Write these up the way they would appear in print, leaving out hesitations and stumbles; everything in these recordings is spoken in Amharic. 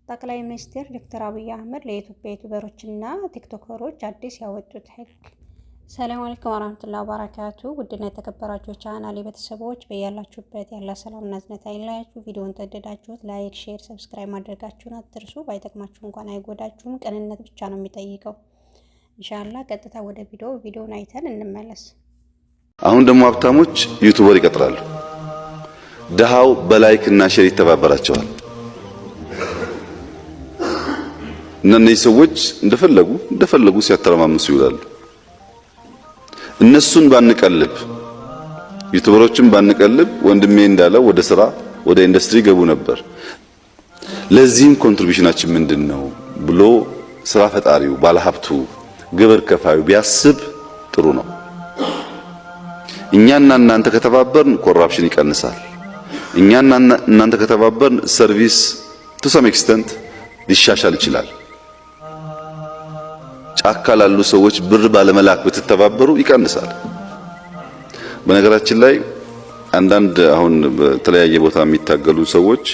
ጠቅላይ ሚኒስትር ዶክተር አብይ አህመድ ለኢትዮጵያ ዩቲዩበሮችና ቲክቶከሮች አዲስ ያወጡት ህግ። ሰላም አለይኩም ወራህመቱላሂ ወበረካቱ። ውድና የተከበራችሁ ቻናሌ ቤተሰቦች በያላችሁበት ያለ ሰላምና እዝነት አይለያችሁ። ቪዲዮውን ተወደዳችሁት ላይክ፣ ሼር፣ ሰብስክራይብ ማድረጋችሁን አትርሱ። ባይጠቅማችሁ እንኳን አይጎዳችሁም፣ ቅንነት ብቻ ነው የሚጠይቀው። ኢንሻአላህ ቀጥታ ወደ ቪዲዮውን አይተን እንመለስ። አሁን ደግሞ ሀብታሞች ዩቲዩበር ይቀጥራሉ። ደሃው በላይክ እና ሼር ይተባበራቸዋል። እነዚህ ሰዎች እንደፈለጉ ሲያተረማምሱ ይውላሉ። እነሱን ባንቀልብ ዩቲዩበሮችን ባንቀልብ ወንድሜ እንዳለው ወደ ስራ ወደ ኢንዱስትሪ ገቡ ነበር። ለዚህም ኮንትሪቢዩሽናችን ምንድነው ብሎ ስራ ፈጣሪው ባለሀብቱ ግብር ከፋዩ ቢያስብ ጥሩ ነው። እኛና እናንተ ከተባበርን ኮራፕሽን ይቀንሳል። እኛና እናንተ ከተባበርን ሰርቪስ to some extent ሊሻሻል ይችላል። ጫካ ላሉ ሰዎች ብር ባለመላክ ብትተባበሩ ይቀንሳል። በነገራችን ላይ አንዳንድ አሁን በተለያየ ቦታ የሚታገሉ ሰዎች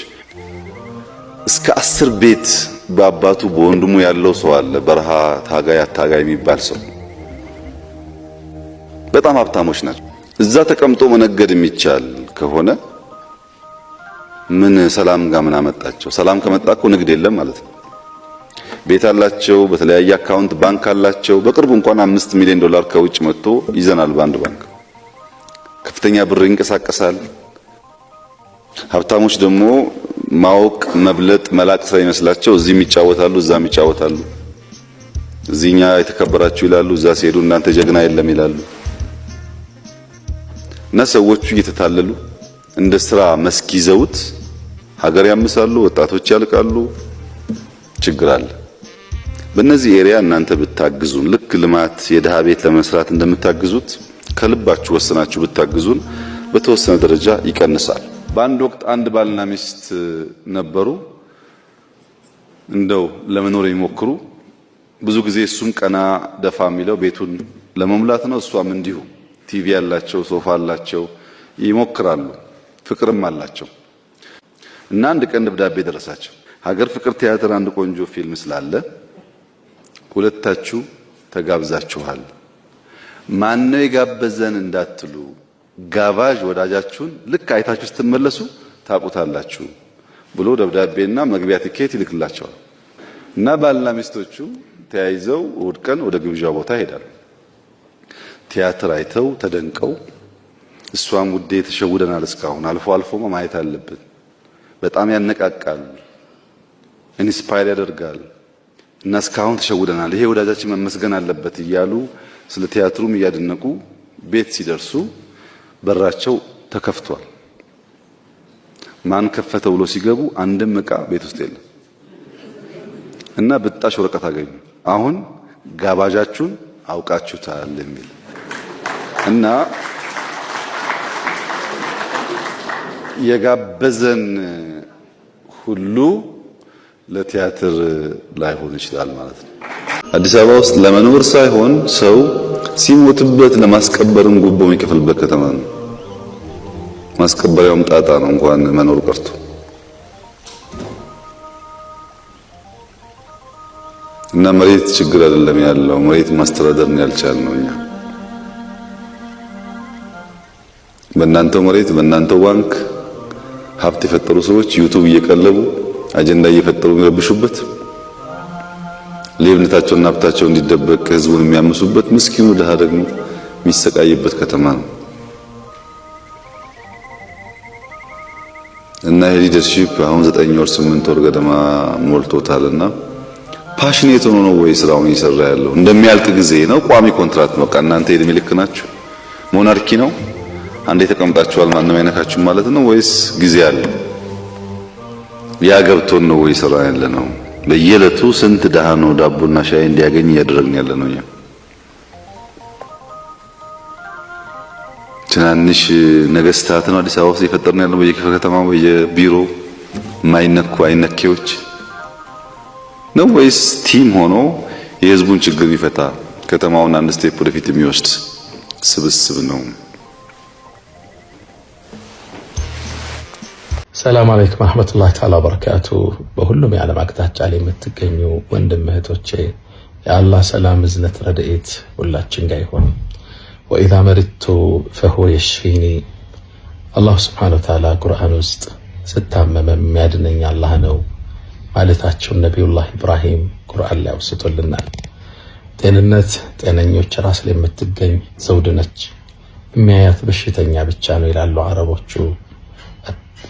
እስከ 10 ቤት በአባቱ በወንድሙ ያለው ሰው አለ። በረሃ ታጋይ የሚባል ሰው በጣም ሀብታሞች ናቸው። እዛ ተቀምጦ መነገድ የሚቻል ከሆነ ምን ሰላም ጋር ምን አመጣቸው? ሰላም ከመጣ እኮ ንግድ የለም ማለት ነው። ቤት አላቸው፣ በተለያየ አካውንት ባንክ አላቸው። በቅርቡ እንኳን $5 ሚሊዮን ከውጭ መጥቶ ይዘናል በአንድ ባንክ። ከፍተኛ ብር ይንቀሳቀሳል። ሀብታሞች ደግሞ ማወቅ መብለጥ መላቅ ስለሚመስላቸው እዚህም ይጫወታሉ፣ እዛም ይጫወታሉ። እዚህኛ የተከበራችሁ ይላሉ፣ እዛ ሲሄዱ እናንተ ጀግና የለም ይላሉ። እና ሰዎቹ እየተታለሉ እንደ ስራ መስክ ይዘውት ሀገር ያምሳሉ፣ ወጣቶች ያልቃሉ። ችግር አለ። በእነዚህ ኤሪያ እናንተ ብታግዙን ልክ ልማት የደሃ ቤት ለመስራት እንደምታግዙት ከልባችሁ ወስናችሁ ብታግዙን በተወሰነ ደረጃ ይቀንሳል። በአንድ ወቅት አንድ ባልና ሚስት ነበሩ። እንደው ለመኖር የሚሞክሩ ብዙ ጊዜ እሱም ቀና ደፋ የሚለው ቤቱን ለመሙላት ነው፣ እሷም እንዲሁ። ቲቪ ያላቸው ሶፋ አላቸው፣ ይሞክራሉ፣ ፍቅርም አላቸው። እና አንድ ቀን ደብዳቤ ደረሳቸው። ሀገር ፍቅር ቲያትር አንድ ቆንጆ ፊልም ስላለ ሁለታችሁ ተጋብዛችኋል። ማን ነው የጋበዘን እንዳትሉ ጋባዥ ወዳጃችሁን ልክ አይታችሁ ስትመለሱ ታውቁታላችሁ ብሎ ደብዳቤና መግቢያ ቲኬት ይልክላቸዋል። እና ባልና ሚስቶቹ ተያይዘው እሑድ ቀን ወደ ግብዣው ቦታ ይሄዳሉ። ቲያትር አይተው ተደንቀው እሷም ውዴ ተሸውደናል፣ እስካሁን አልፎ አልፎ ማየት አለብን፣ በጣም ያነቃቃል፣ ኢንስፓየር ያደርጋል እና እስካሁን ተሸውደናል፣ ይሄ ወዳጃችን መመስገን አለበት እያሉ ስለ ቲያትሩም እያደነቁ ቤት ሲደርሱ በራቸው ተከፍቷል። ማን ከፈተው ብሎ ሲገቡ አንድም ዕቃ ቤት ውስጥ የለም እና ብጣሽ ወረቀት አገኙ። አሁን ጋባዣችሁን አውቃችሁታል የሚል እና የጋበዘን ሁሉ ለቲያትር ላይሆን ይችላል ማለት ነው። አዲስ አበባ ውስጥ ለመኖር ሳይሆን ሰው ሲሞትበት ለማስቀበርም ጉቦ የሚከፍልበት ከተማ ነው። ማስቀበሪያውም ጣጣ ነው እንኳን መኖር ቀርቶ። እና መሬት ችግር አይደለም ያለው፣ መሬት ማስተዳደር ነው ያልቻልነው እኛ። በእናንተው መሬት በእናንተው ባንክ ሀብት የፈጠሩ ሰዎች ዩቲዩብ እየቀለቡ አጀንዳ እየፈጠሩ የሚረብሹበት፣ ሌብነታቸውና ሀብታቸው እንዲደበቅ ህዝቡን የሚያምሱበት፣ ምስኪኑ ድሃ ደግሞ የሚሰቃይበት ከተማ ነው። እና ሊደርሺፕ አሁን 9 ወር 8 ወር ገደማ ሞልቶታልና ፓሽኔት ሆኖ ነው ወይ ስራውን እየሰራ ያለው? እንደሚያልቅ ጊዜ ነው? ቋሚ ኮንትራክት ነው? እናንተ የእድሜ ልክ ናችሁ? ሞናርኪ ነው? አንዴ ተቀምጣችኋል ማንም አይነካችሁም ማለት ነው ወይስ ጊዜ አለ? ያ ገብቶን ነው ወይ ስራ ያለ ነው? በየዕለቱ ስንት ደሃ ነው ዳቦና ሻይ እንዲያገኝ እያደረግን ያለ ነው? እኛ ትናንሽ ነገስታት ነው አዲስ አበባ ውስጥ የፈጠርን ያለው በየክፍለ ከተማው በየቢሮ ማይነኩ አይነኬዎች ነው ወይስ ቲም ሆኖ የህዝቡን ችግር የሚፈታ ከተማውን አንድ ስቴፕ ወደፊት የሚወስድ ስብስብ ነው? ሰላም አለይኩም ወራህመቱላሂ ተዓላ ወበረካቱ። በሁሉም የዓለም አቅጣጫ ላይ የምትገኙ ወንድም እህቶቼ የአላህ ሰላም እዝነት ረድኤት ሁላችን ጋር ይሁን። ወኢዛ መሪቱ ፈሁወ የሽፊኒ አላህ ሱብሓነሁ ወተዓላ ቁርአን ውስጥ ስታመም የሚያድነኝ አላህ ነው ማለታቸውን ነቢዩላህ ኢብራሂም ቁርአን ላይ አውስቶልናል። ጤንነት ጤነኞች ራስ ላይ የምትገኝ ዘውድ ነች፣ የሚያያት በሽተኛ ብቻ ነው ይላሉ አረቦቹ።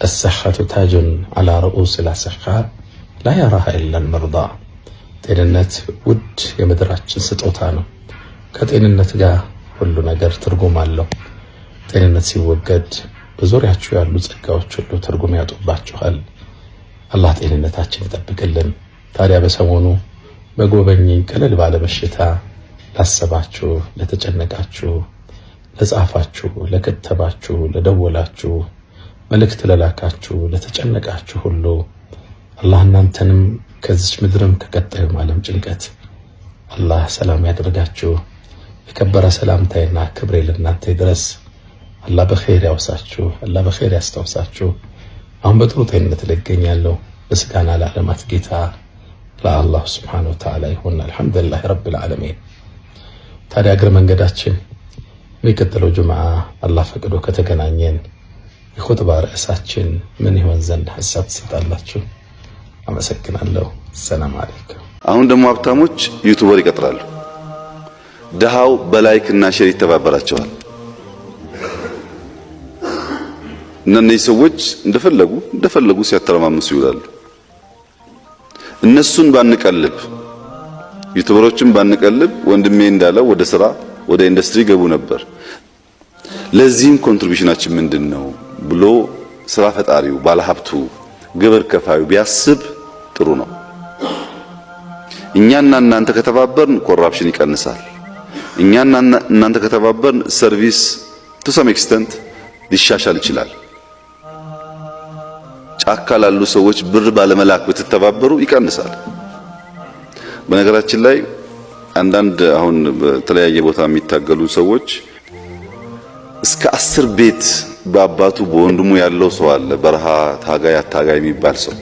الصحة تاج على رؤوس الأصحاء لا يراها إلا المرضى። ጤንነት ውድ የምድራችን ስጦታ ነው። ከጤንነት ጋር ሁሉ ነገር ትርጉም አለው። ጤንነት ሲወገድ በዙሪያችሁ ያሉ ጸጋዎች ሁሉ ትርጉም ያጡባችኋል። አላህ ጤንነታችን ይጠብቅልን። ታዲያ በሰሞኑ በጎበኘኝ ቀለል ባለ በሽታ ላሰባችሁ፣ ለተጨነቃችሁ፣ ለጻፋችሁ፣ ለከተባችሁ፣ ለደወላችሁ፣ መልእክት ለላካችሁ፣ ለተጨነቃችሁ ሁሉ አላህ እናንተንም ከዚች ምድርም ከቀጣዩም ዓለም ጭንቀት አላህ ሰላም ያደርጋችሁ። የከበረ ሰላምታዬና ክብሬ ለእናንተ ይድረስ። አላህ በኸይር ያውሳችሁ፣ አላህ በኸይር ያስታውሳችሁ። አሁን በጥሩ ጤንነት ላይ እገኛለሁ። ምስጋና ለዓለማት ጌታ ለአላህ ሱብሓነሁ ወተዓላ ይሁን። አልሐምዱሊላህ ረብል ዓለሚን። ታዲያ እግረ መንገዳችን የሚቀጥለው ጁምዓ አላህ ፈቅዶ ከተገናኘን የኹጥባ ርዕሳችን ምን ይሆን ዘንድ ሐሳብ ትሰጣላችሁ? አመሰግናለሁ። ሰላም አለይኩም። አሁን ደግሞ ሀብታሞች ዩቲዩበር ይቀጥራሉ። ደሃው በላይክ እና ሼር ይተባበራቸዋል። እነዚህ ሰዎች እንደፈለጉ ሲያተረማምሱ ይውላሉ። እነሱን ባንቀልብ፣ ዩቲዩበሮችን ባንቀልብ ወንድሜ እንዳለው ወደ ስራ ወደ ኢንዱስትሪ ገቡ ነበር። ለዚህም ኮንትሪቢዩሽናችን ምንድነው ብሎ ስራ ፈጣሪው ባለሀብቱ ግብር ከፋዩ ቢያስብ ጥሩ ነው። እኛና እናንተ ከተባበርን ኮራፕሽን ይቀንሳል። እኛና እናንተ ከተባበርን ሰርቪስ ቱ ሰም ኤክስተንት ሊሻሻል ይችላል። ጫካ ላሉ ሰዎች ብር ባለመላክ ብትተባበሩ ይቀንሳል። በነገራችን ላይ አንዳንድ አሁን በተለያየ ቦታ የሚታገሉ ሰዎች እስከ 10 ቤት በአባቱ በወንድሙ ያለው ሰው አለ። በረሃ ታጋይ የሚባል ሰው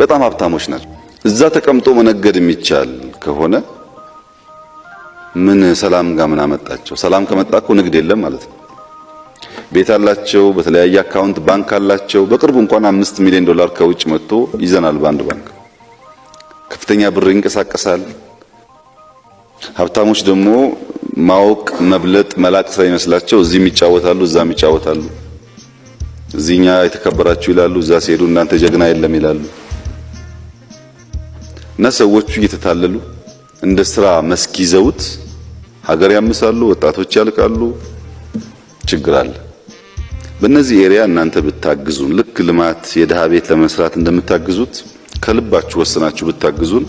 በጣም ሀብታሞች ናቸው። እዛ ተቀምጦ መነገድ የሚቻል ከሆነ ምን ሰላም ጋር ምን አመጣቸው? ሰላም ከመጣ እኮ ንግድ የለም ማለት ነው። ቤት አላቸው፣ በተለያየ አካውንት ባንክ አላቸው። በቅርቡ እንኳን $5 ሚሊዮን ከውጭ መጥቶ ይዘናል በአንድ ባንክ። ከፍተኛ ብር ይንቀሳቀሳል። ሀብታሞች ደግሞ ማወቅ መብለጥ መላቅ ሳይመስላቸው እዚህም ይጫወታሉ፣ እዛም ይጫወታሉ። እዚህኛ የተከበራችሁ ይላሉ፣ እዛ ሲሄዱ እናንተ ጀግና የለም ይላሉ። እና ሰዎቹ እየተታለሉ እንደ ስራ መስክ ይዘውት ሀገር ያምሳሉ፣ ወጣቶች ያልቃሉ። ችግር አለ። በእነዚህ ኤሪያ እናንተ ብታግዙን፣ ልክ ልማት የድሃ ቤት ለመስራት እንደምታግዙት ከልባችሁ ወስናችሁ ብታግዙን